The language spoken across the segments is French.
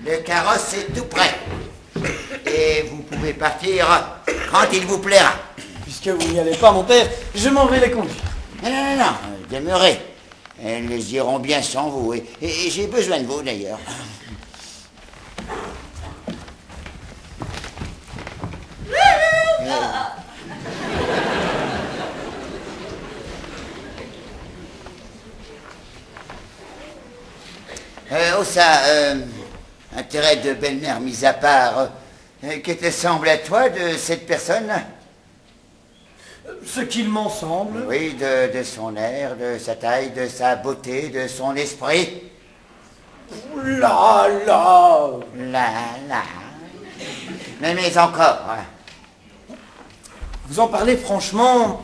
Le carrosse est tout prêt. Et vous pouvez partir quand il vous plaira. Puisque vous n'y allez pas, mon père, je m'en vais les conduire. Non, demeurez. Elles iront bien sans vous. Et j'ai besoin de vous, d'ailleurs. Intérêt de belle-mère mis à part, que te semble à toi de cette personne? Ce qu'il m'en semble. Oui, de son air, de sa taille, de sa beauté, de son esprit. Là. Mais encore. Vous en parlez franchement.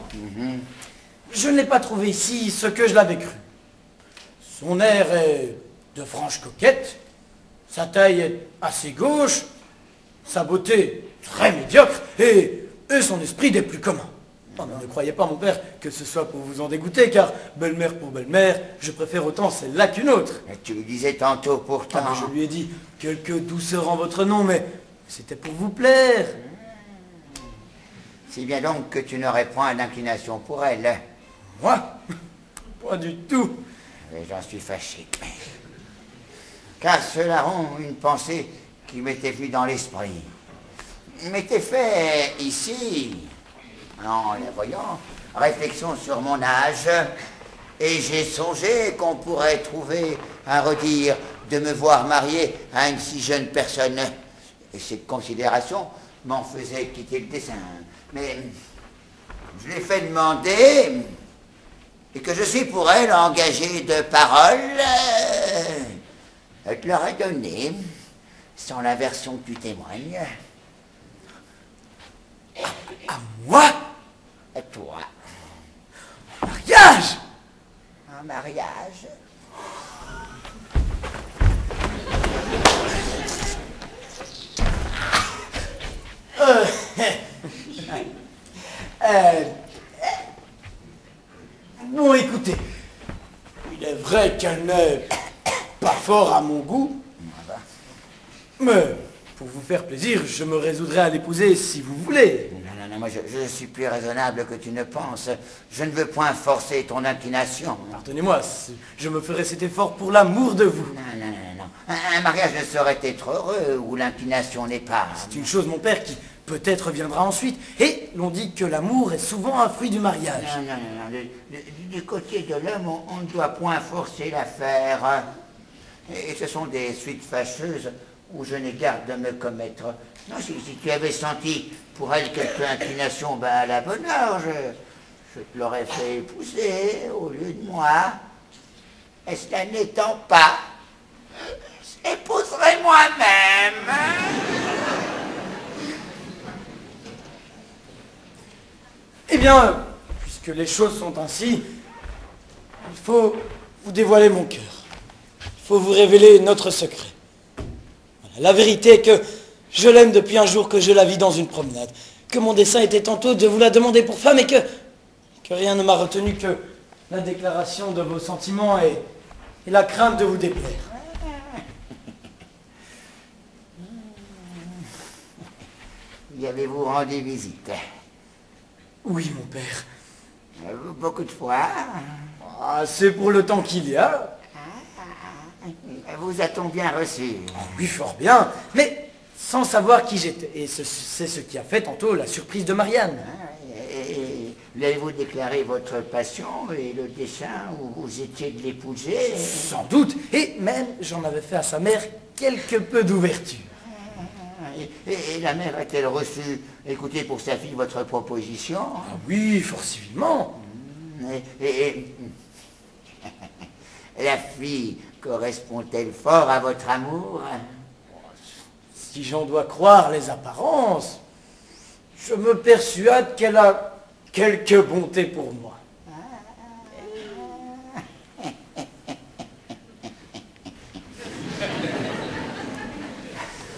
Je ne l'ai pas trouvé ici ce que je l'avais cru. Son air est de franche coquette, sa taille est assez gauche, sa beauté très médiocre et son esprit des plus communs. Oh, ne croyez pas, mon père, que ce soit pour vous en dégoûter, car belle-mère pour belle-mère, je préfère autant celle-là qu'une autre. Tu me disais tantôt pourtant... Je lui ai dit quelque douceur en votre nom, mais c'était pour vous plaire. C'est bien donc que tu n'aurais point d'inclination pour elle. Moi? Pas du tout. Mais j'en suis fâché. Car cela rend une pensée qui m'était venue dans l'esprit. M'était fait ici, en la voyant, réflexion sur mon âge, et j'ai songé qu'on pourrait trouver à redire de me voir marié à une si jeune personne. Et cette considération m'en faisait quitter le dessin. Mais je l'ai fait demander, et que je suis pour elle engagé de parole, elle te l'aurait donné, sans la version que tu témoignes. À moi? À toi. En mariage? En mariage? Bon, écoutez, il est vrai qu'elle n'est pas fort à mon goût, mais pour vous faire plaisir, je me résoudrai à l'épouser si vous voulez. Non, moi je suis plus raisonnable que tu ne penses. Je ne veux point forcer ton inclination. Pardonnez-moi, je me ferai cet effort pour l'amour de vous. Non. Un mariage ne saurait être heureux où l'inclination n'est pas. C'est une chose, mon père, qui peut-être viendra ensuite. Et l'on dit que l'amour est souvent un fruit du mariage. Non. Du côté de l'homme, on ne doit point forcer l'affaire. Et ce sont des suites fâcheuses où je n'ai garde de me commettre. Non, si tu avais senti pour elle quelque inclination, à la bonne heure, je te l'aurais fait épouser au lieu de moi. Et cela n'étant pas, je l'épouserai moi-même. Eh bien, puisque les choses sont ainsi, il faut vous dévoiler mon cœur. Il faut vous révéler notre secret. Voilà, la vérité est que je l'aime depuis un jour que je la vis dans une promenade, que mon dessein était tantôt de vous la demander pour femme et que rien ne m'a retenu que la déclaration de vos sentiments et la crainte de vous déplaire. Y avez-vous rendu visite? Oui, mon père. Beaucoup de fois. C'est pour le temps qu'il y a. Vous a-t-on bien reçu? Oui, fort bien, mais sans savoir qui j'étais. Et c'est ce qui a fait tantôt la surprise de Marianne. Et lui avez-vous déclaré votre passion et le dessein où vous étiez de l'épouser? Sans doute, et même j'en avais fait à sa mère quelque peu d'ouverture. Et la mère a-t-elle reçu, écoutez pour sa fille, votre proposition? Ah oui, fort civilement. Et la fille correspond-elle fort à votre amour? Si j'en dois croire les apparences, je me persuade qu'elle a quelque bonté pour moi.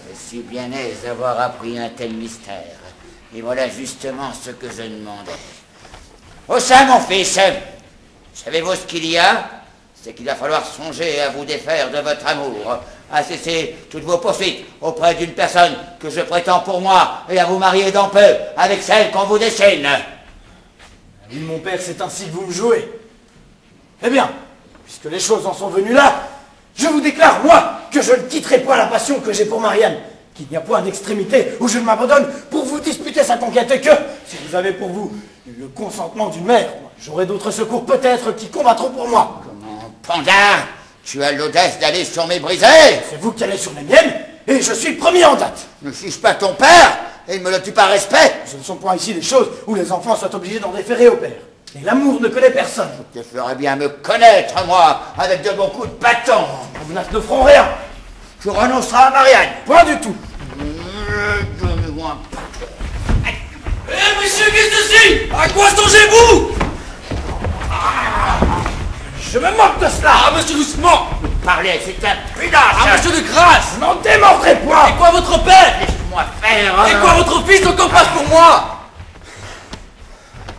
Je suis bien aise d'avoir appris un tel mystère. Et voilà justement ce que je demandais. Au sein, mon fils, savez-vous ce qu'il y a? C'est qu'il va falloir songer à vous défaire de votre amour. à cesser toutes vos poursuites auprès d'une personne que je prétends pour moi et à vous marier dans peu avec celle qu'on vous dessine. Oui, mon père, c'est ainsi que vous me jouez. Eh bien, puisque les choses en sont venues là, je vous déclare, moi, que je ne quitterai point la passion que j'ai pour Marianne, qu'il n'y a point d'extrémité où je ne m'abandonne pour vous disputer sa conquête, et que, si vous avez pour vous le consentement d'une mère, j'aurai d'autres secours peut-être qui combattront pour moi. Comment, Pandar, tu as l'audace d'aller sur mes brisées? C'est vous qui allez sur les miennes, et je suis le premier en date. Ne suis-je pas ton père, et ne me le-tu pas respect? Ce ne sont point ici des choses où les enfants sont obligés d'en déférer au père. Et l'amour ne connaît personne. Je te ferais bien me connaître, moi, avec de bons coups de bâton. Vos menaces ne feront rien. Tu renonceras à Marianne. Point du tout. Donne-moi un paquet. Eh, monsieur, qu'est-ce que c'est? À quoi songez-vous? Je me moque de cela. Ah, monsieur, doucement. Parlez, c'est un punasse. Ah, monsieur de grâce. Je n'en démordrai point. Et quoi votre père? Laisse-moi faire. Et quoi votre fils, donc on passe pour moi?